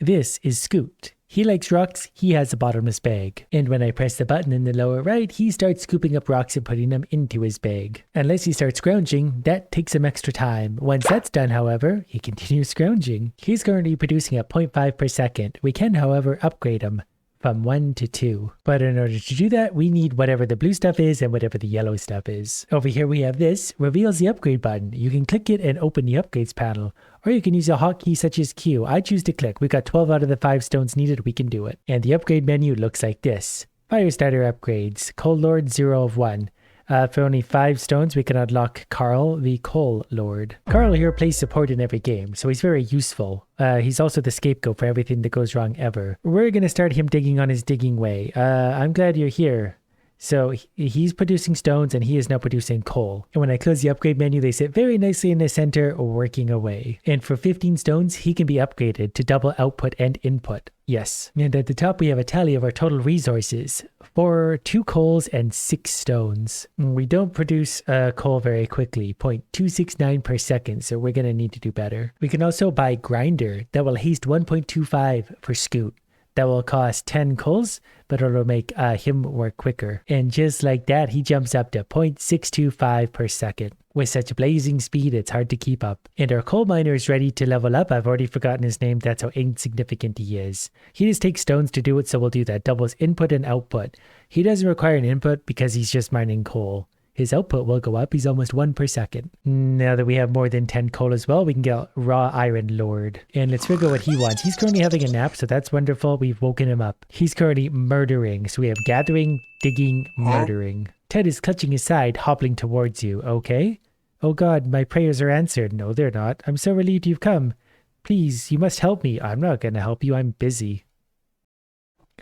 This is Scoot. He likes rocks, he has a bottomless bag. And when I press the button in the lower right, he starts scooping up rocks and putting them into his bag. Unless he starts scrounging, that takes some extra time. Once that's done, however, he continues scrounging. He's currently producing at 0.5 per second. We can, however, upgrade him from 1 to 2. But in order to do that, we need whatever the blue stuff is and whatever the yellow stuff is. Over here we have this, reveals the upgrade button. You can click it and open the upgrades panel. Or you can use a hotkey such as Q. I choose to click. We got 12 out of the 5 stones needed. We can do it. And the upgrade menu looks like this. Firestarter upgrades. Coal Lord 0 of 1. For only 5 stones, we can unlock Carl, the Coal Lord. Carl here plays support in every game, so he's very useful. He's also the scapegoat for everything that goes wrong ever. We're going to start him digging on his digging way. I'm glad you're here. So he's producing stones and he is now producing coal. And when I close the upgrade menu, they sit very nicely in the center, working away. And for 15 stones, he can be upgraded to double output and input. Yes. And at the top, we have a tally of our total resources. 2 coals and 6 stones. We don't produce coal very quickly, 0.269 per second, so we're going to need to do better. We can also buy grinder that will haste 1.25 for Scoot. That will cost 10 coals, but it'll make him work quicker. And just like that, he jumps up to 0.625 per second. With such blazing speed, it's hard to keep up. And our coal miner is ready to level up. I've already forgotten his name. That's how insignificant he is. He just takes stones to do it, so we'll do that. Doubles input and output. He doesn't require an input because he's just mining coal. His output will go up. He's almost 1 per second. Now that we have more than 10 coal as well, we can get Raw Iron Lord. And let's figure out what he wants. He's currently having a nap, so that's wonderful. We've woken him up. He's currently murdering. So we have gathering, digging, murdering. Ted is clutching his side, hobbling towards you. Okay? Oh God, my prayers are answered. No, they're not. I'm so relieved you've come. Please, you must help me. I'm not going to help you. I'm busy.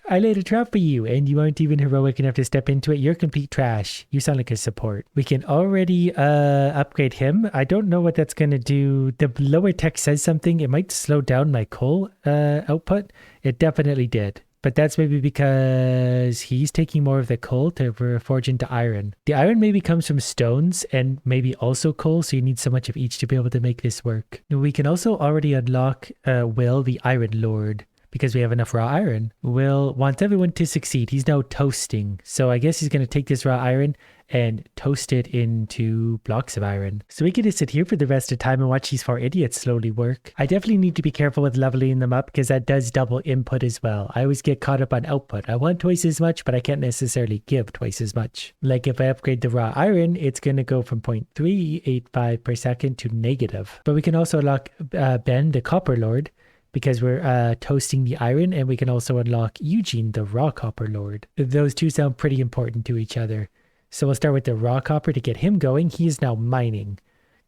I laid a trap for you, and you aren't even heroic enough to step into it. You're complete trash. You sound like a support. We can already upgrade him. I don't know what that's going to do. The lower text says something. It might slow down my coal output. It definitely did. But that's maybe because he's taking more of the coal to forge into iron. The iron maybe comes from stones and maybe also coal, so you need so much of each to be able to make this work. We can also already unlock Will, the Iron Lord, because we have enough raw iron. Will wants everyone to succeed. He's now toasting. So I guess he's going to take this raw iron and toast it into blocks of iron. So we can just sit here for the rest of the time and watch these 4 idiots slowly work. I definitely need to be careful with leveling them up because that does double input as well. I always get caught up on output. I want twice as much, but I can't necessarily give twice as much. Like if I upgrade the raw iron, it's going to go from 0.385 per second to negative. But we can also unlock Ben, the Copper Lord, because we're toasting the iron, and we can also unlock Eugene, the Raw Copper Lord. Those two sound pretty important to each other. So we'll start with the Raw Copper to get him going. He is now mining.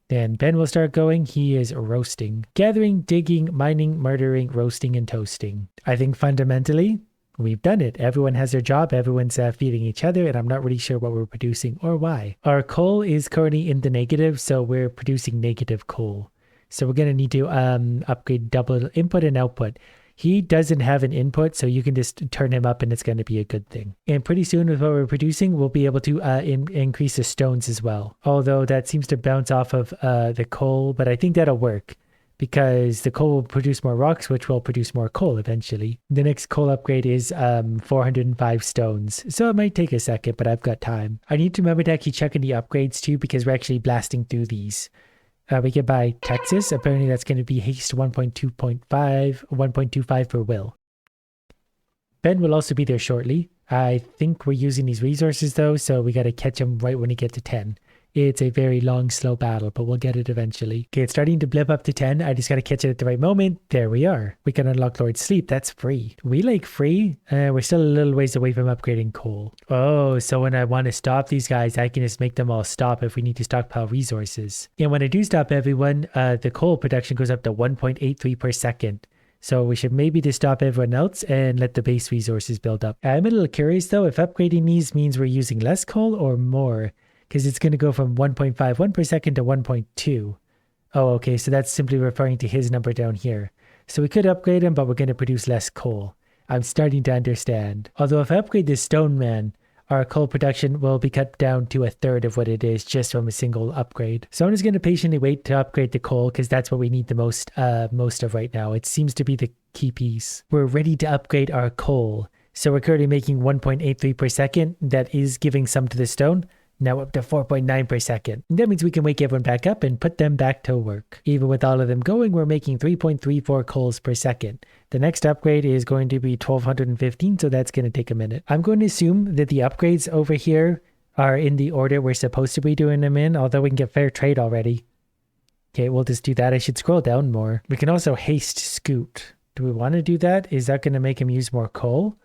Then Ben will start going. He is roasting. Gathering, digging, mining, murdering, roasting, and toasting. I think fundamentally, we've done it. Everyone has their job. Everyone's feeding each other, and I'm not really sure what we're producing or why. Our coal is currently in the negative, so we're producing negative coal. So we're going to need to upgrade double input and output. He doesn't have an input, so you can just turn him up and it's going to be a good thing. And pretty soon with what we're producing, we'll be able to increase the stones as well. Although that seems to bounce off of the coal, but I think that'll work because the coal will produce more rocks, which will produce more coal eventually. The next coal upgrade is 405 stones. So it might take a second, but I've got time. I need to remember to actually check in the upgrades too because we're actually blasting through these. We can buy Texas. Apparently that's going to be Haste 1.25 for Will. Ben will also be there shortly. I think we're using these resources though, so we got to catch him right when we get to 10. It's a very long, slow battle, but we'll get it eventually. Okay, it's starting to blip up to 10. I just got to catch it at the right moment. There we are. We can unlock Lord Sleep. That's free. We like free. We're still a little ways away from upgrading coal. Oh, so when I want to stop these guys, I can just make them all stop if we need to stockpile resources. And when I do stop everyone, the coal production goes up to 1.83 per second. So we should maybe just stop everyone else and let the base resources build up. I'm a little curious though if upgrading these means we're using less coal or more. Because it's going to go from 1.51 per second to 1.2. Oh, okay, so that's simply referring to his number down here. So we could upgrade him, but we're going to produce less coal. I'm starting to understand. Although if I upgrade this stone man, our coal production will be cut down to a third of what it is just from a single upgrade. So I'm just going to patiently wait to upgrade the coal because that's what we need the most of right now. It seems to be the key piece. We're ready to upgrade our coal. So we're currently making 1.83 per second. That is giving some to the stone. Now up to 4.9 per second. That means we can wake everyone back up and put them back to work. Even with all of them going, we're making 3.34 coals per second. The next upgrade is going to be 1215, so that's going to take a minute. I'm going to assume that the upgrades over here are in the order we're supposed to be doing them in, although we can get fair trade already. Okay, we'll just do that. I should scroll down more. We can also haste scoot. Do we want to do that? Is that going to make him use more coal?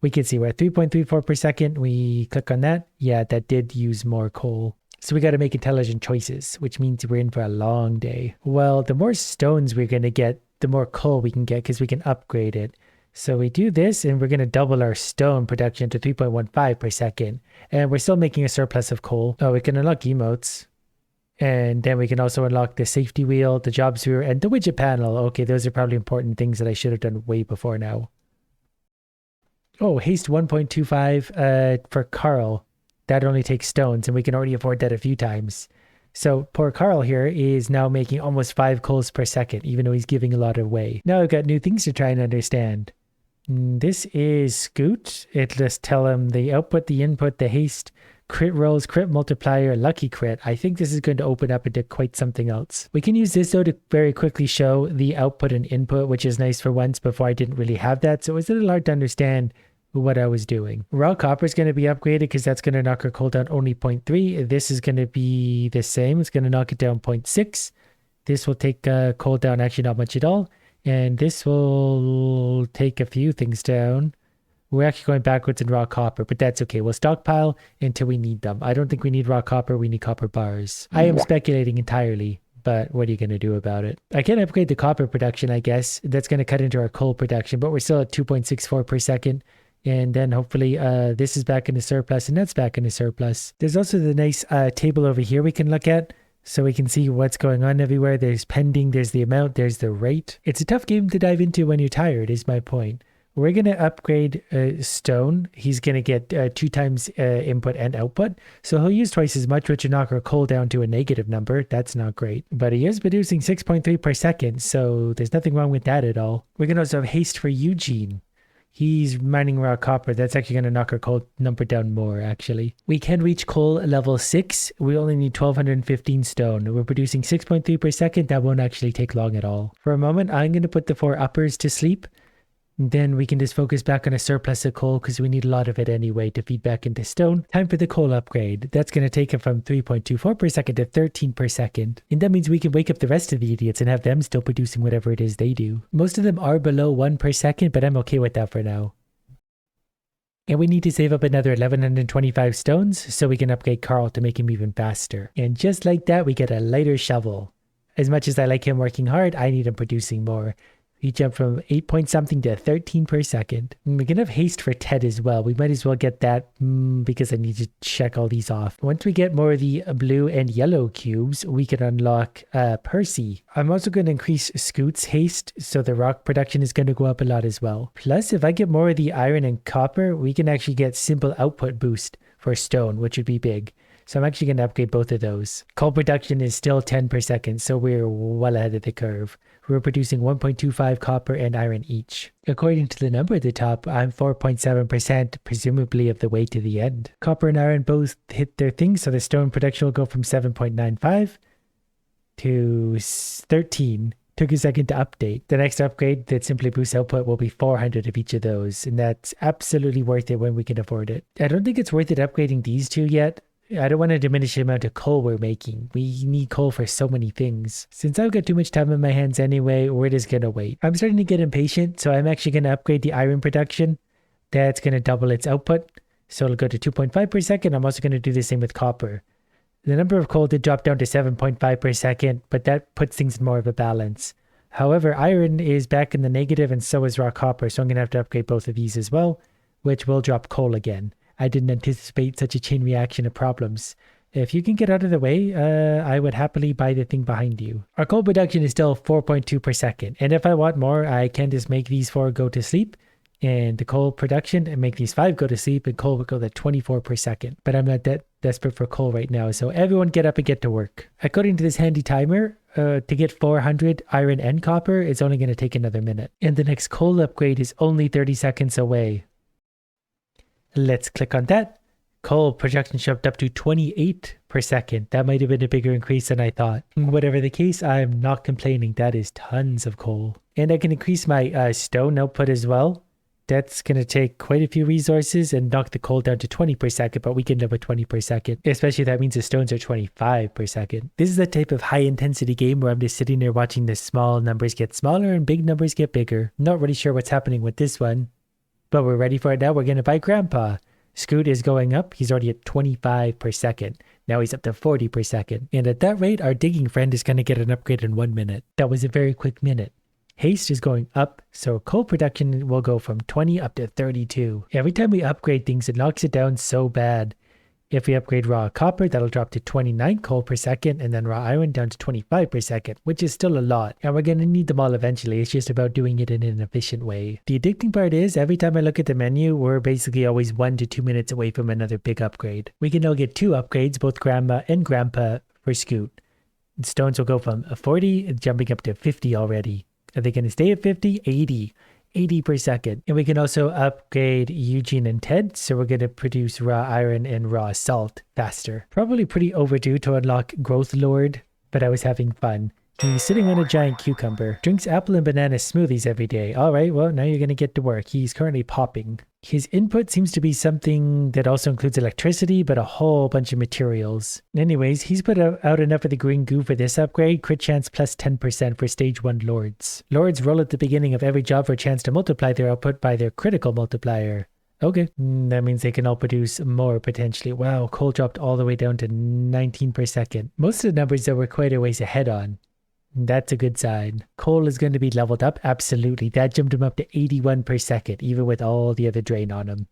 We can see we're at 3.34 per second. We click on that. Yeah, that did use more coal. So we got to make intelligent choices, which means we're in for a long day. Well, the more stones we're going to get, the more coal we can get because we can upgrade it. So we do this and we're going to double our stone production to 3.15 per second. And we're still making a surplus of coal. Oh, we can unlock emotes. And then we can also unlock the safety wheel, the jobs viewer, and the widget panel. Okay, those are probably important things that I should have done way before now. Oh, haste 1.25 for Carl. That only takes stones, and we can already afford that a few times. So poor Carl here is now making almost 5 coals per second, even though he's giving a lot away. Now I've got new things to try and understand. This is Scoot. It just tell him the output, the input, the haste, crit rolls, crit multiplier, lucky crit. I think this is going to open up into quite something else. We can use this though to very quickly show the output and input, which is nice for once. Before I didn't really have that, so it was a little hard to understand what I was doing. Raw copper is going to be upgraded because that's going to knock our coal down only 0.3. This is going to be the same. It's going to knock it down 0.6. This will take coal down actually not much at all. And this will take a few things down. We're actually going backwards in raw copper, but that's okay. We'll stockpile until we need them. I don't think we need raw copper. We need copper bars. I am speculating entirely, but what are you going to do about it? I can upgrade the copper production, I guess. That's going to cut into our coal production, but we're still at 2.64 per second. And then hopefully this is back in the surplus and that's back in the surplus. There's also the nice table over here we can look at. So we can see what's going on everywhere. There's pending, there's the amount, there's the rate. It's a tough game to dive into when you're tired is my point. We're going to upgrade stone. He's going to get 2 times input and output. So he'll use twice as much, which will knock our coal down to a negative number. That's not great. But he is producing 6.3 per second. So there's nothing wrong with that at all. We can also have haste for Eugene. He's mining raw copper. That's actually going to knock our coal number down more, actually. We can reach coal level 6. We only need 1215 stone. We're producing 6.3 per second. That won't actually take long at all. For a moment, I'm going to put the 4 uppers to sleep. Then we can just focus back on a surplus of coal because we need a lot of it anyway to feed back into stone. Time for the coal upgrade. That's going to take it from 3.24 per second to 13 per second. And that means we can wake up the rest of the idiots and have them still producing whatever it is they do. Most of them are below 1 per second, but I'm okay with that for now. And we need to save up another 1125 stones so we can upgrade Carl to make him even faster. And just like that, we get a lighter shovel. As much as I like him working hard, I need him producing more. We jump from 8 point something to 13 per second. And we can have haste for Ted as well. We might as well get that because I need to check all these off. Once we get more of the blue and yellow cubes, we can unlock Percy. I'm also going to increase Scoot's haste, so the rock production is going to go up a lot as well. Plus, if I get more of the iron and copper, we can actually get simple output boost for stone, which would be big. So I'm actually going to upgrade both of those. Coal production is still 10 per second, so we're well ahead of the curve. We're producing 1.25 copper and iron each. According to the number at the top, I'm 4.7%, presumably of the way to the end. Copper and iron both hit their thing, so the stone production will go from 7.95 to 13. Took a second to update. The next upgrade that simply boosts output will be 400 of each of those, and that's absolutely worth it when we can afford it. I don't think it's worth it upgrading these two yet. I don't want to diminish the amount of coal we're making. We need coal for so many things. Since I've got too much time in my hands anyway, we're just going to wait. I'm starting to get impatient, so I'm actually going to upgrade the iron production. That's going to double its output. So it'll go to 2.5 per second. I'm also going to do the same with copper. The number of coal did drop down to 7.5 per second, but that puts things in more of a balance. However, iron is back in the negative and so is raw copper, so I'm going to have to upgrade both of these as well, which will drop coal again. I didn't anticipate such a chain reaction of problems. If you can get out of the way, I would happily buy the thing behind you. Our coal production is still 4.2 per second. And if I want more, I can just make these 4 go to sleep. And the coal production and make these 5 go to sleep, and coal will go to 24 per second. But I'm not that desperate for coal right now, so everyone get up and get to work. According to this handy timer, to get 400 iron and copper, it's only going to take another minute. And the next coal upgrade is only 30 seconds away. Let's click on that. Coal production jumped up to 28 per second. That might have been a bigger increase than I thought. Whatever the case, I'm not complaining. That is tons of coal. And I can increase my stone output as well. That's going to take quite a few resources and knock the coal down to 20 per second, but we can live with 20 per second, especially if that means the stones are 25 per second. This is the type of high intensity game where I'm just sitting there watching the small numbers get smaller and big numbers get bigger. Not really sure what's happening with this one, but we're ready for it now. We're going to buy Grandpa. Scoot is going up. He's already at 25 per second. Now he's up to 40 per second. And at that rate, our digging friend is going to get an upgrade in 1 minute. That was a very quick minute. Haste is going up, so coal production will go from 20 up to 32. Every time we upgrade things, it knocks it down so bad. If we upgrade raw copper, that'll drop to 29 coal per second, and then raw iron down to 25 per second, which is still a lot. And we're going to need them all eventually. It's just about doing it in an efficient way. The addicting part is, every time I look at the menu, we're basically always 1 to 2 minutes away from another big upgrade. We can now get 2 upgrades, both Grandma and Grandpa, for Scoot. Stones will go from 40, jumping up to 50 already. Are they going to stay at 50? 80 per second. And we can also upgrade Eugene and Ted, so we're going to produce raw iron and raw salt faster. Probably pretty overdue to unlock Growth Lord, but I was having fun. He's sitting on a giant cucumber. Drinks apple and banana smoothies every day. Alright, well, now you're going to get to work. He's currently popping. His input seems to be something that also includes electricity, but a whole bunch of materials. Anyways, he's put out enough of the green goo for this upgrade. Crit chance plus 10% for stage 1 lords. Lords roll at the beginning of every job for a chance to multiply their output by their critical multiplier. Okay, that means they can all produce more potentially. Wow, coal dropped all the way down to 19 per second. Most of the numbers that we're quite a ways ahead on. That's a good sign. Coal is going to be leveled up. Absolutely. That jumped him up to 81 per second, even with all the other drain on him.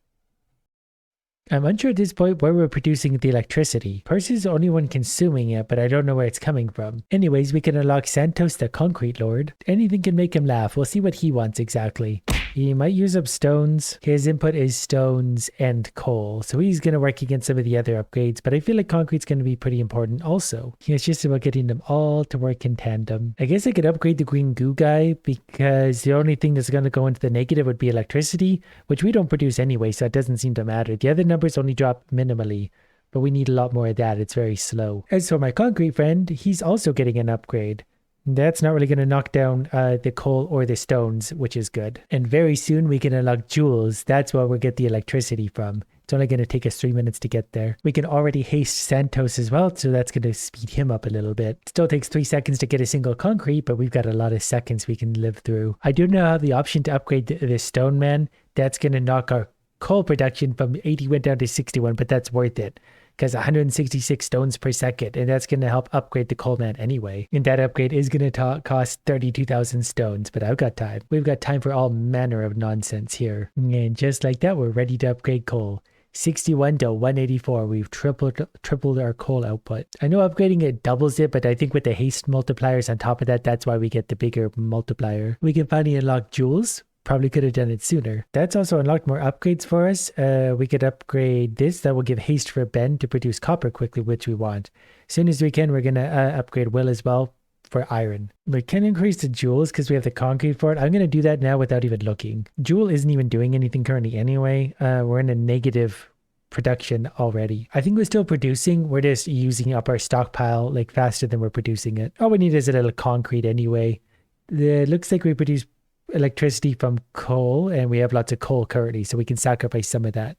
I'm unsure at this point where we're producing the electricity. Percy's the only one consuming it, but I don't know where it's coming from. Anyways, we can unlock Santos, the concrete lord. Anything can make him laugh. We'll see what he wants exactly. He might use up stones. His input is stones and coal, so he's going to work against some of the other upgrades, but I feel like concrete's going to be pretty important also. It's just about getting them all to work in tandem. I guess I could upgrade the green goo guy, because the only thing that's going to go into the negative would be electricity, which we don't produce anyway, so it doesn't seem to matter. The other numbers only drop minimally, but we need a lot more of that. It's very slow. As for my concrete friend, he's also getting an upgrade. That's not really going to knock down the coal or the stones, which is good. And very soon we can unlock joules. That's where we'll get the electricity from. It's only going to take us 3 minutes to get there. We can already haste Santos as well, so that's going to speed him up a little bit. Still takes 3 seconds to get a single concrete, but we've got a lot of seconds we can live through. I do now have the option to upgrade the stone man. That's going to knock our coal production from 81 down to 61, but that's worth it. Because 166 stones per second, and that's going to help upgrade the coalman anyway. And that upgrade is going to cost 32,000 stones, but I've got time. We've got time for all manner of nonsense here. And just like that, we're ready to upgrade coal. 61 to 184, we've tripled our coal output. I know upgrading it doubles it, but I think with the haste multipliers on top of that, that's why we get the bigger multiplier. We can finally unlock joules. Probably could have done it sooner. That's also unlocked more upgrades for us. We could upgrade this. That will give haste for Ben to produce copper quickly, which we want. As soon as we can, we're going to upgrade Will as well for iron. We can increase the joules because we have the concrete for it. I'm going to do that now without even looking. Joule isn't even doing anything currently anyway. We're in a negative production already. I think we're still producing. We're just using up our stockpile like faster than we're producing it. All we need is a little concrete anyway. It looks like we produce electricity from coal, and we have lots of coal currently, so we can sacrifice some of that.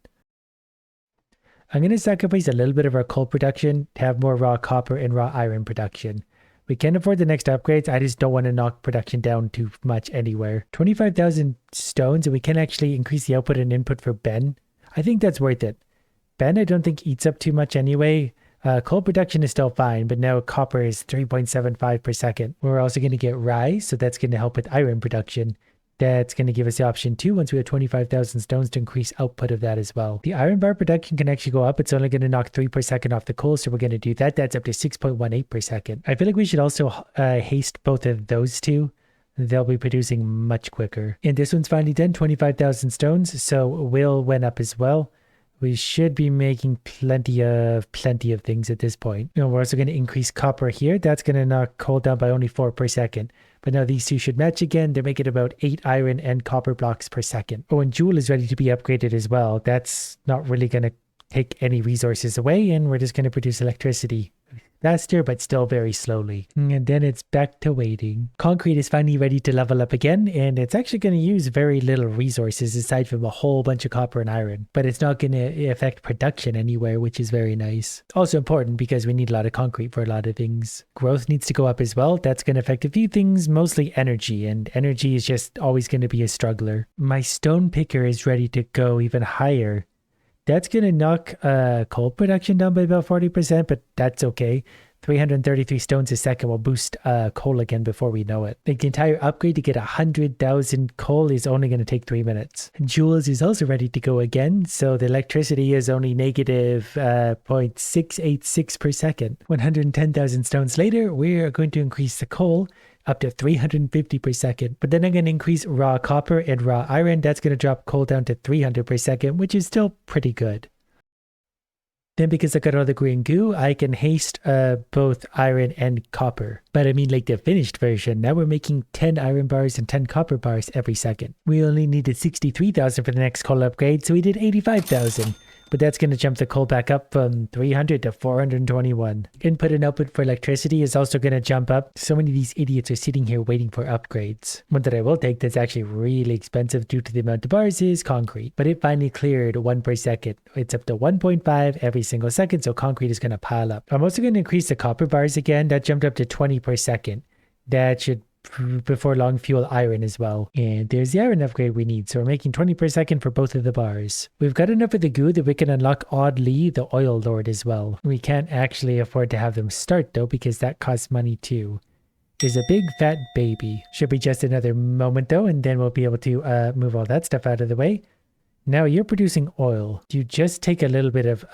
I'm going to sacrifice a little bit of our coal production to have more raw copper and raw iron production. We can afford the next upgrades. I just don't want to knock production down too much anywhere. 25,000 stones, and we can actually increase the output and input for Ben. I think that's worth it. Ben, I don't think eats up too much anyway. Coal production is still fine, but now copper is 3.75 per second. We're also going to get rye, so that's going to help with iron production. That's going to give us the option too, once we have 25,000 stones, to increase output of that as well. The iron bar production can actually go up. It's only going to knock 3 per second off the coal, so we're going to do that. That's up to 6.18 per second. I feel like we should also haste both of those two. they'll be producing much quicker. And this one's finally done, 25,000 stones, so will went up as well. We should be making plenty of things at this point. You know, we're also going to increase copper here. That's going to knock coal down by only 4 per second. But now these two should match again. They're making about 8 iron and copper blocks per second. Oh, and Joule is ready to be upgraded as well. That's not really going to take any resources away, and we're just going to produce electricity faster, but still very slowly. And then it's back to waiting. Concrete is finally ready to level up again, and it's actually going to use very little resources aside from a whole bunch of copper and iron, but it's not going to affect production anywhere, which is very nice. Also important because we need a lot of concrete for a lot of things. Growth needs to go up as well. That's going to affect a few things, mostly energy, and energy is just always going to be a struggler. My stone picker is ready to go even higher. That's going to knock coal production down by about 40%, but that's okay. 333 stones a second will boost coal again before we know it. Like the entire upgrade to get 100,000 coal is only going to take 3 minutes. Joules is also ready to go again, so the electricity is only negative 0.686 per second. 110,000 stones later, we're going to increase the coal up to 350 per second. But then I'm going to increase raw copper and raw iron. That's going to drop coal down to 300 per second, which is still pretty good. Then because I got all the green goo, I can haste both iron and copper. But I mean like the finished version. Now we're making 10 iron bars and 10 copper bars every second. We only needed 63,000 for the next coal upgrade, so we did 85,000. But that's going to jump the coal back up from 300 to 421. Input and output for electricity is also going to jump up. So many of these idiots are sitting here waiting for upgrades. One that I will take that's actually really expensive due to the amount of bars is concrete. But it finally cleared 1 per second. It's up to 1.5 every single second, so concrete is going to pile up. I'm also going to increase the copper bars again. That jumped up to 20 per second. That should before long fuel iron as well. And there's the iron upgrade we need, so we're making 20 per second for both of the bars. We've got enough of the goo that we can unlock oddly the oil lord as well. We can't actually afford to have them start though, because that costs money too. Is a big fat baby. Should be just another moment though, and then we'll be able to move all that stuff out of the way. Now you're producing oil. You just take a little bit of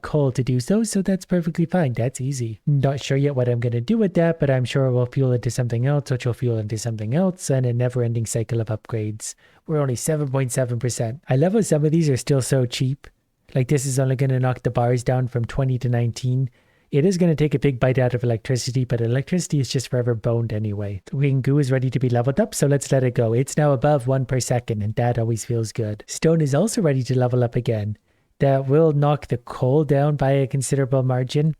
coal to do so that's perfectly fine. That's easy. Not sure yet what I'm going to do with that, but I'm sure we'll fuel into something else, which will fuel into something else, and a never-ending cycle of upgrades. We're only 7.7%. I love how some of these are still so cheap. Like this is only going to knock the bars down from 20 to 19. It is going to take a big bite out of electricity, but electricity is just forever boned anyway. The green goo is ready to be leveled up, so let's let it go. It's now above 1 per second, and that always feels good. Stone is also ready to level up again. That will knock the coal down by a considerable margin,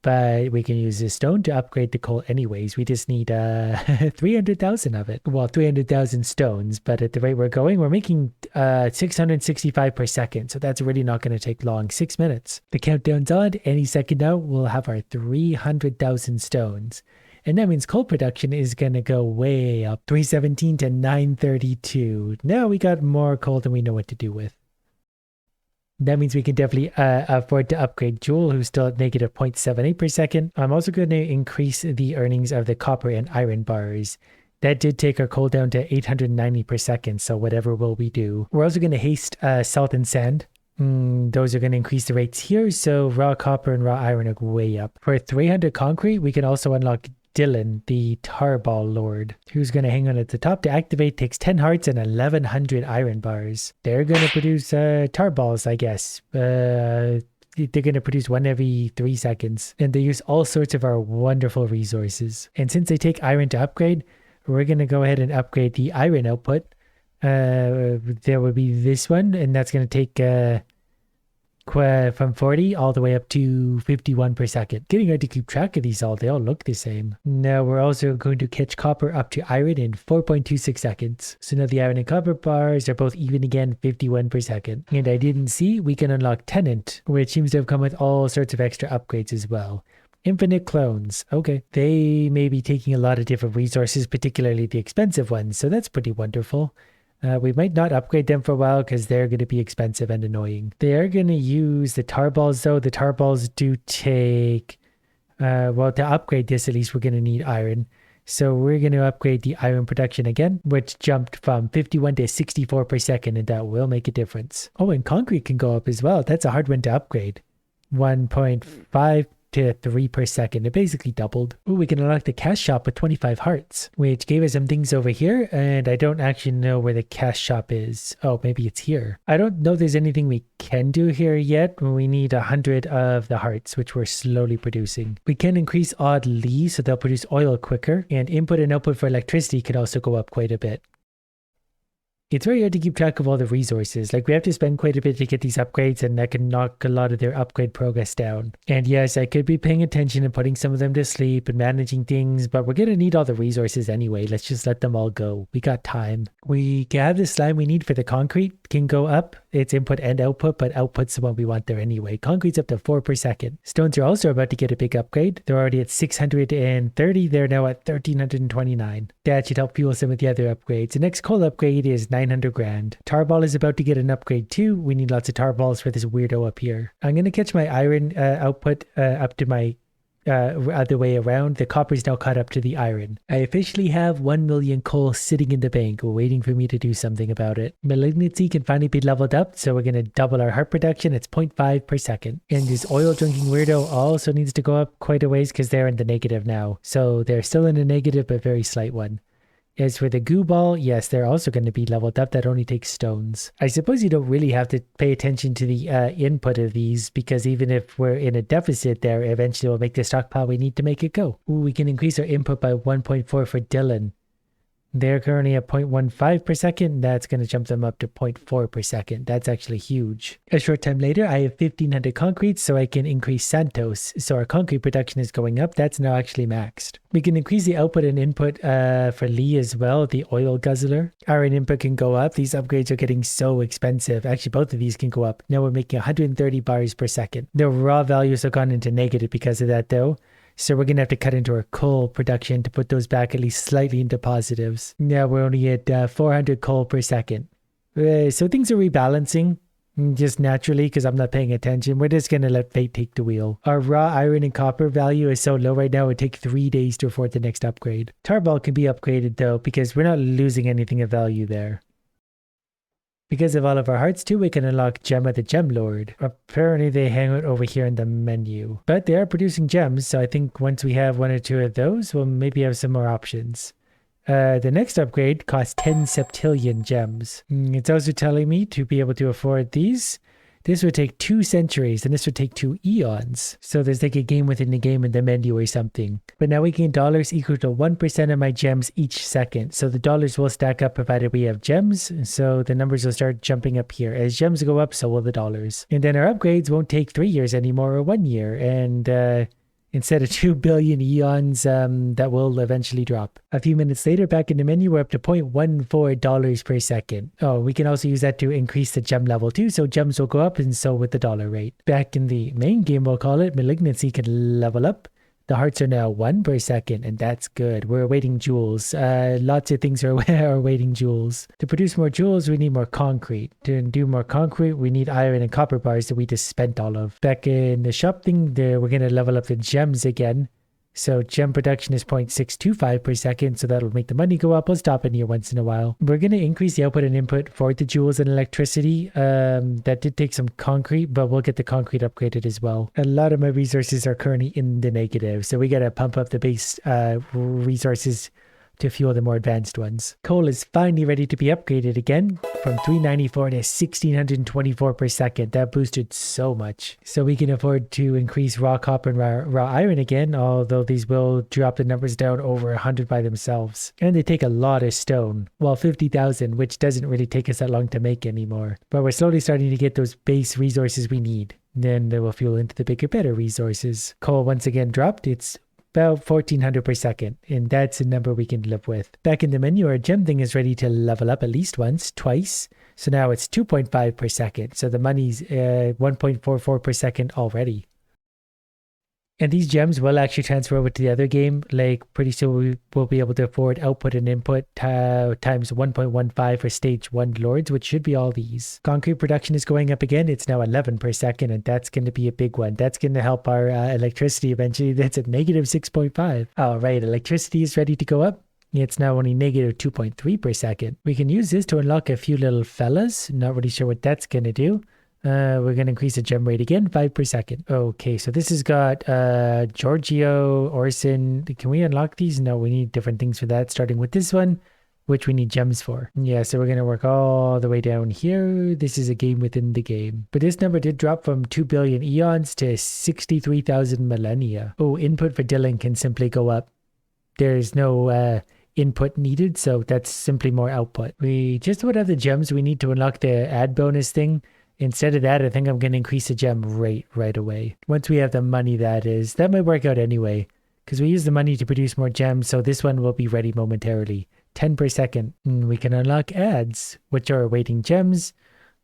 but we can use this stone to upgrade the coal anyways. We just need 300,000 of it. Well, 300,000 stones, but at the rate we're going, we're making 665 per second, so that's really not going to take long. 6 minutes. The countdown's on. Any second now, we'll have our 300,000 stones. And that means coal production is going to go way up. 317 to 932. Now we got more coal than we know what to do with. That means we can definitely afford to upgrade Joule, who's still at negative 0.78 per second. I'm also going to increase the earnings of the copper and iron bars. That did take our coal down to 890 per second, so whatever will we do. We're also going to haste salt and sand. Those are going to increase the rates here, so raw copper and raw iron are way up. For 300 concrete, we can also unlock Dylan, the tarball lord, who's going to hang on at the top. To activate takes 10 hearts and 1100 iron bars. They're going to produce tarballs, I guess. They're going to produce one every 3 seconds, and they use all sorts of our wonderful resources. And since they take iron to upgrade, we're going to go ahead and upgrade the iron output. There will be this one, and that's going to take from 40 all the way up to 51 per second. Getting hard to keep track of these all. They all look the same. Now we're also going to catch copper up to iron in 4.26 seconds. So now the iron and copper bars are both even again, 51 per second. And I didn't see we can unlock Tenant, which seems to have come with all sorts of extra upgrades as well. Infinite clones. Okay. They may be taking a lot of different resources, particularly the expensive ones. So that's pretty wonderful. We might not upgrade them for a while because they're going to be expensive and annoying. They are going to use the tarballs though. The tarballs do take, well, to upgrade this at least we're going to need iron. So we're going to upgrade the iron production again, which jumped from 51 to 64 per second, and that will make a difference. Oh, and concrete can go up as well. That's a hard one to upgrade. 1.5 to 3 per second. It basically doubled. Ooh, we can unlock the cash shop with 25 hearts, which gave us some things over here, and I don't actually know where the cash shop is. Oh, maybe it's here. I don't know if there's anything we can do here yet. We need 100 of the hearts, which we're slowly producing. We can increase oddly, so they'll produce oil quicker, and input and output for electricity can also go up quite a bit. It's very hard to keep track of all the resources. Like, we have to spend quite a bit to get these upgrades, and that can knock a lot of their upgrade progress down. And yes, I could be paying attention and putting some of them to sleep and managing things, but we're going to need all the resources anyway. Let's just let them all go. We got time. We can have the slime we need for the concrete can go up. It's input and output, but output's the one we want there anyway. Concrete's up to 4 per second. Stones are also about to get a big upgrade. They're already at 630. They're now at 1329. That should help fuel some of the other upgrades. The next coal upgrade is 900 grand. Tarball is about to get an upgrade too. We need lots of tarballs for this weirdo up here. I'm going to catch my iron output up to my other way around. The copper's now caught up to the iron. I officially have 1 million coal sitting in the bank, waiting for me to do something about it. Malignancy can finally be leveled up, so we're going to double our heart production. It's 0.5 per second. And this oil drinking weirdo also needs to go up quite a ways because they're in the negative now. So they're still in a negative, but very slight one. As for the goo ball, yes, they're also going to be leveled up. That only takes stones. I suppose you don't really have to pay attention to the input of these, because even if we're in a deficit there, eventually we'll make the stockpile we need to make it go. Ooh, we can increase our input by 1.4 for Dylan. They're currently at 0.15 per second. That's going to jump them up to 0.4 per second. That's actually huge. A short time later, I have 1500 concrete, so I can increase Santos. So our concrete production is going up. That's now actually maxed. We can increase the output and input for Lee as well, the oil guzzler. Iron input can go up. These upgrades are getting so expensive. Actually, both of these can go up. Now we're making 130 bars per second. The raw values have gone into negative because of that though. So we're going to have to cut into our coal production to put those back at least slightly into positives. Now we're only at 400 coal per second. So things are rebalancing just naturally because I'm not paying attention. We're just going to let fate take the wheel. Our raw iron and copper value is so low right now, it would take 3 days to afford the next upgrade. Tarball can be upgraded though because we're not losing anything of value there. Because of all of our hearts too, we can unlock Gemma the Gem Lord. Apparently they hang out over here in the menu. But they are producing gems, so I think once we have 1 or 2 of those, we'll maybe have some more options. The next upgrade costs 10 septillion gems. It's also telling me to be able to afford these. This would take 2 centuries, and this would take 2 eons. So there's like a game within the game in the menu or something. But now we gain dollars equal to 1% of my gems each second. So the dollars will stack up provided we have gems. So the numbers will start jumping up here. As gems go up, so will the dollars. And then our upgrades won't take 3 years anymore or 1 year. And instead of 2 billion eons, that will eventually drop. A few minutes later, back in the menu, we're up to $0.14 per second. Oh, we can also use that to increase the gem level too, so gems will go up and so with the dollar rate. Back in the main game, we'll call it, Malignancy can level up. The hearts are now 1 per second, and that's good. We're awaiting joules. Lots of things are awaiting joules. To produce more joules, we need more concrete. To do more concrete, we need iron and copper bars that we just spent all of. Back in the shop thing, we're going to level up the gems again. So gem production is 0.625 per second, so that'll make the money go up. We'll stop in here once in a while. We're going to increase the output and input for the joules and electricity. That did take some concrete, but we'll get the concrete upgraded as well. A lot of my resources are currently in the negative, so we got to pump up the base resources to fuel the more advanced ones. Coal is finally ready to be upgraded again from 394 to 1624 per second. That boosted so much. So we can afford to increase raw copper and raw iron again, although these will drop the numbers down over 100 by themselves. And they take a lot of stone. Well, 50,000, which doesn't really take us that long to make anymore. But we're slowly starting to get those base resources we need. Then they will fuel into the bigger, better resources. Coal once again dropped. It's about 1400 per second, and that's a number we can live with. Back in the menu, our gem thing is ready to level up at least once, twice. So now it's 2.5 per second. So the money's 1.44 per second already. And these gems will actually transfer over to the other game. Like pretty soon we will be able to afford output and input times 1.15 for stage 1 lords, which should be all these. Concrete production is going up again. It's now 11 per second, and that's going to be a big one. That's going to help our electricity eventually. That's at negative 6.5. All right, electricity is ready to go up. It's now only negative 2.3 per second. We can use this to unlock a few little fellas. Not really sure what that's going to do. We're going to increase the gem rate again, 5 per second. Okay, so this has got Giorgio, Orson. Can we unlock these? No, we need different things for that, starting with this one, which we need gems for. Yeah, so we're going to work all the way down here. This is a game within the game. But this number did drop from 2 billion eons to 63,000 millennia. Oh, input for Dylan can simply go up. There's no input needed, so that's simply more output. We just about have the gems we need to unlock the add bonus thing. Instead of that, I think I'm going to increase the gem rate right away. Once we have the money, that is. That might work out anyway, because we use the money to produce more gems, so this one will be ready momentarily. 10 per second. We can unlock ads, which are awaiting gems.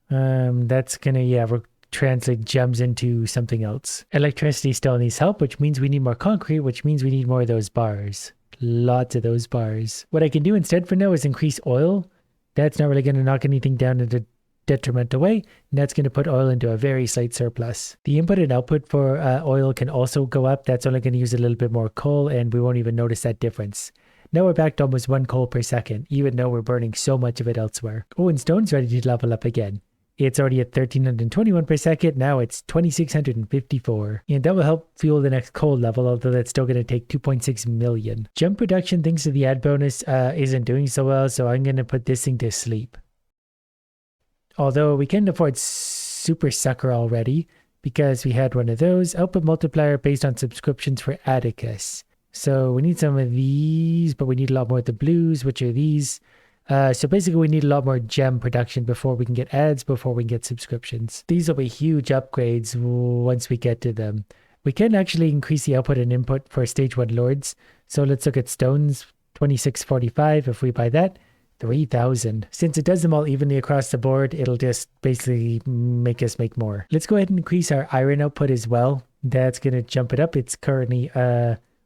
That's going to, translate gems into something else. Electricity still needs help, which means we need more concrete, which means we need more of those bars. Lots of those bars. What I can do instead for now is increase oil. That's not really going to knock anything down in a detrimental way, and that's going to put oil into a very slight surplus. The input and output for oil can also go up. That's only going to use a little bit more coal, and we won't even notice that difference. Now we're back to almost 1 coal per second, even though we're burning so much of it elsewhere. Oh, and stone's ready to level up again. It's already at 1321 per second. Now it's 2654. And that will help fuel the next coal level, although that's still going to take 2.6 million. Gem production, thanks to the ad bonus, isn't doing so well, so I'm going to put this thing to sleep. Although we can afford Super Sucker already, because we had one of those. Output multiplier based on subscriptions for Atticus. So we need some of these, but we need a lot more of the blues, which are these. So basically we need a lot more gem production before we can get ads, before we can get subscriptions. These will be huge upgrades once we get to them. We can actually increase the output and input for stage 1 lords. So let's look at stones, 2645. If we buy that, 3,000. Since it does them all evenly across the board, it'll just basically make us make more. Let's go ahead and increase our iron output as well. That's going to jump it up. It's currently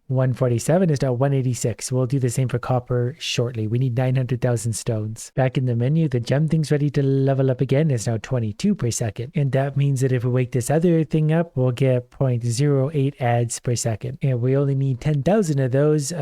147 is now 186. We'll do the same for copper shortly. We need 900,000 stones. Back in the menu, the gem thing's ready to level up again. It's now 22 per second. And that means that if we wake this other thing up, we'll get 0.08 ads per second. And we only need 10,000 of those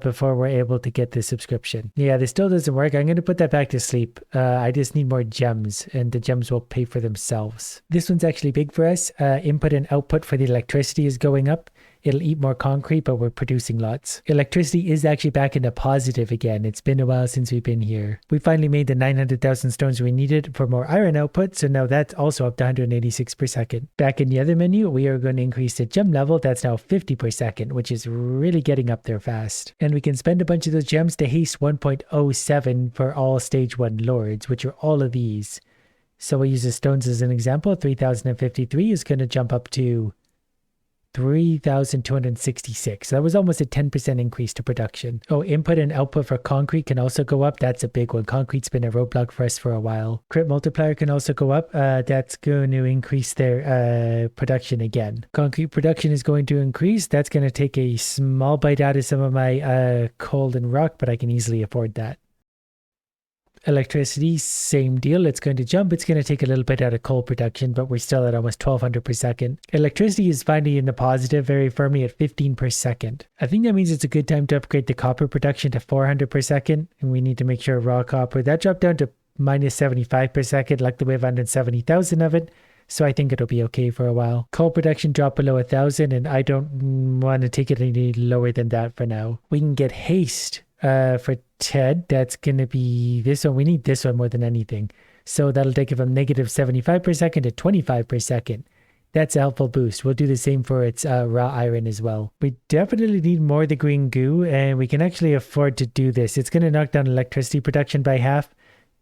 before we're able to get the subscription. Yeah, this still doesn't work. I'm going to put that back to sleep. I just need more gems, and the gems will pay for themselves. This one's actually big for us. Input and output for the electricity is going up. It'll eat more concrete, but we're producing lots. Electricity is actually back into positive again. It's been a while since we've been here. We finally made the 900,000 stones we needed for more iron output, so now that's also up to 186 per second. Back in the other menu, we are going to increase the gem level. That's now 50 per second, which is really getting up there fast. And we can spend a bunch of those gems to haste 1.07 for all stage 1 lords, which are all of these. So we'll use the stones as an example. 3,053 is going to jump up to 3,266. That was almost a 10% increase to production. Oh, input and output for concrete can also go up. That's a big one. Concrete's been a roadblock for us for a while. Crit multiplier can also go up. That's going to increase their production again. Concrete production is going to increase. That's going to take a small bite out of some of my coal and rock, but I can easily afford that. Electricity, same deal. It's going to jump. It's going to take a little bit out of coal production, but we're still at almost 1,200 per second. Electricity is finally in the positive very firmly at 15 per second. I think that means it's a good time to upgrade the copper production to 400 per second, and we need to make sure raw copper, that dropped down to minus 75 per second. Luckily we have 170,000 of it, so I think it'll be okay for a while. Coal production dropped below 1,000, and I don't want to take it any lower than that for now. We can get haste for Ted. That's going to be this one. We need this one more than anything. So that'll take it from negative 75 per second to 25 per second. That's a helpful boost. We'll do the same for its raw iron as well. We definitely need more of the green goo, and we can actually afford to do this. It's going to knock down electricity production by half,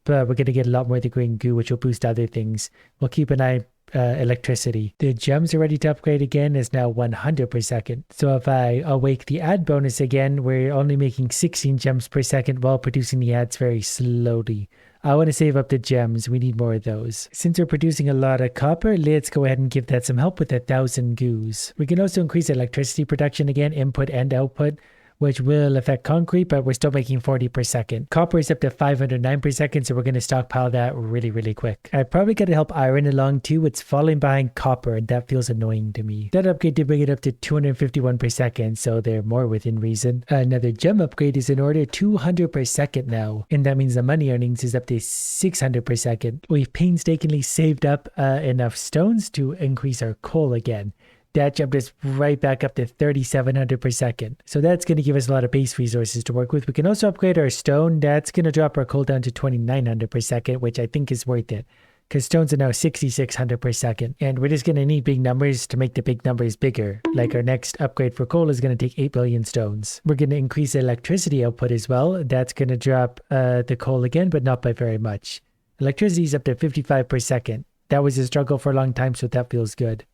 but we're going to get a lot more of the green goo, which will boost other things. We'll keep an eye electricity. The gems are ready to upgrade again, is now 100 per second. So if I awake the ad bonus again, we're only making 16 gems per second while producing the ads very slowly. I want to save up the gems. We need more of those. Since we're producing a lot of copper, let's go ahead and give that some help with 1,000 goos. We can also increase electricity production again, input and output. which will affect concrete, but we're still making 40 per second. Copper is up to 509 per second, so we're going to stockpile that really quick. I probably got to help iron along too. It's falling behind copper, and that feels annoying to me. That upgrade did bring it up to 251 per second, so they're more within reason. Another gem upgrade is in order, 200 per second now, and that means the money earnings is up to 600 per second. We've painstakingly saved up enough stones to increase our coal again. That jumped us right back up to 3,700 per second. So that's going to give us a lot of base resources to work with. We can also upgrade our stone. That's going to drop our coal down to 2,900 per second, which I think is worth it, because stones are now 6,600 per second. And we're just going to need big numbers to make the big numbers bigger. Like our next upgrade for coal is going to take 8 billion stones. We're going to increase the electricity output as well. That's going to drop the coal again, but not by very much. Electricity is up to 55 per second. That was a struggle for a long time, so that feels good.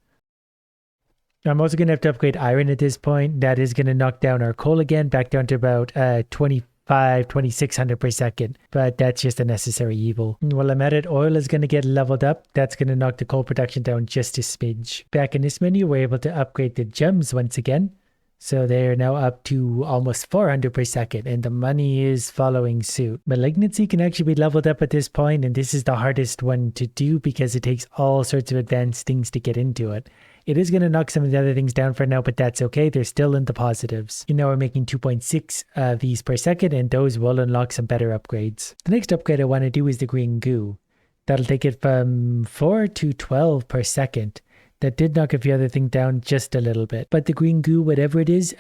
I'm also going to have to upgrade iron at this point. That is going to knock down our coal again, back down to about 2,600 per second. But that's just a necessary evil. While I'm at it, oil is going to get leveled up. That's going to knock the coal production down just a smidge. Back in this menu, we're able to upgrade the gems once again. So they're now up to almost 400 per second, and the money is following suit. Malignancy can actually be leveled up at this point, and this is the hardest one to do because it takes all sorts of advanced things to get into it. It is going to knock some of the other things down for now, but that's okay. They're still in the positives. You know, we're making 2.6 of these per second, and those will unlock some better upgrades. The next upgrade I want to do is the green goo. That'll take it from 4 to 12 per second. That did knock a few other things down just a little bit. But the green goo, whatever it is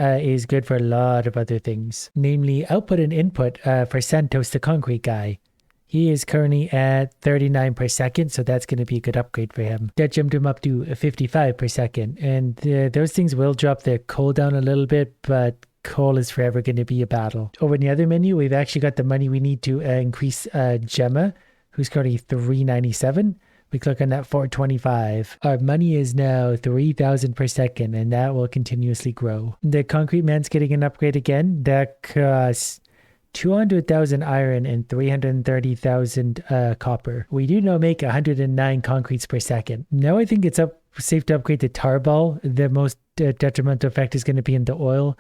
good for a lot of other things. Namely, output and input for Santos, the concrete guy. He is currently at 39 per second, so that's going to be a good upgrade for him. That jumped him up to 55 per second. And those things will drop the coal down a little bit, but coal is forever going to be a battle. Over in the other menu, we've actually got the money we need to increase Gemma, who's currently 397. We click on that 425. Our money is now 3,000 per second, and that will continuously grow. The concrete man's getting an upgrade again. That costs 200,000 iron and 330,000 copper. We do now make 109 concretes per second. Now I think it's safe to upgrade the tarball. The most detrimental effect is going to be in the oil,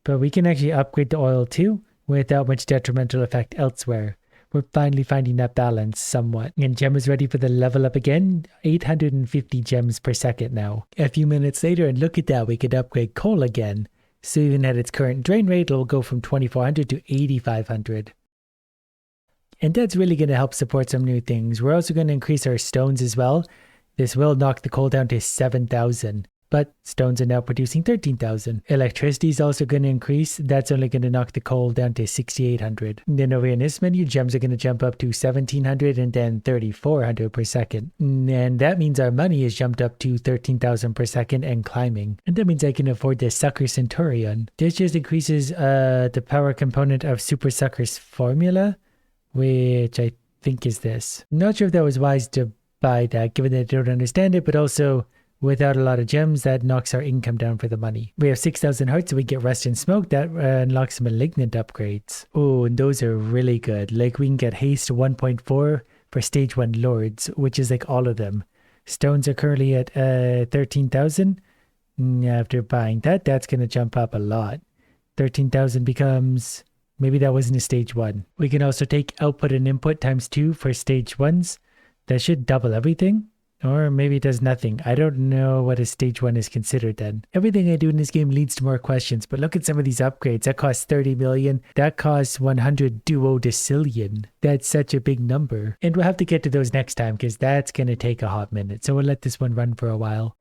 but we can actually upgrade the oil too without much detrimental effect elsewhere. We're finally finding that balance somewhat. And gem is ready for the level up again. 850 gems per second now. A few minutes later, and look at that, we could upgrade coal again. So even at its current drain rate, it'll go from 2,400 to 8,500. And that's really going to help support some new things. We're also going to increase our stones as well. This will knock the coal down to 7,000. But stones are now producing 13,000. Electricity is also going to increase. That's only going to knock the coal down to 6,800. Then over in this menu, gems are going to jump up to 1,700 and then 3,400 per second. And that means our money is jumped up to 13,000 per second and climbing. And that means I can afford the Sucker Centurion. This just increases the power component of Super Sucker's formula, which I think is this. I'm not sure if that was wise to buy that, given that I don't understand it, but also without a lot of gems, that knocks our income down for the money. We have 6,000 hearts, so we get Rust and Smoke. That unlocks Malignant upgrades. Oh, and those are really good. Like, we can get Haste 1.4 for Stage 1 Lords, which is like all of them. Stones are currently at 13,000. After buying that, that's going to jump up a lot. 13,000 becomes... Maybe that wasn't a Stage 1. We can also take output and input times 2 for Stage 1s. That should double everything. Or maybe it does nothing. I don't know what a Stage 1 is considered then. Everything I do in this game leads to more questions, but look at some of these upgrades. That costs 30 million. That costs 100 duodecillion. That's such a big number. And we'll have to get to those next time because that's going to take a hot minute. So we'll let this one run for a while.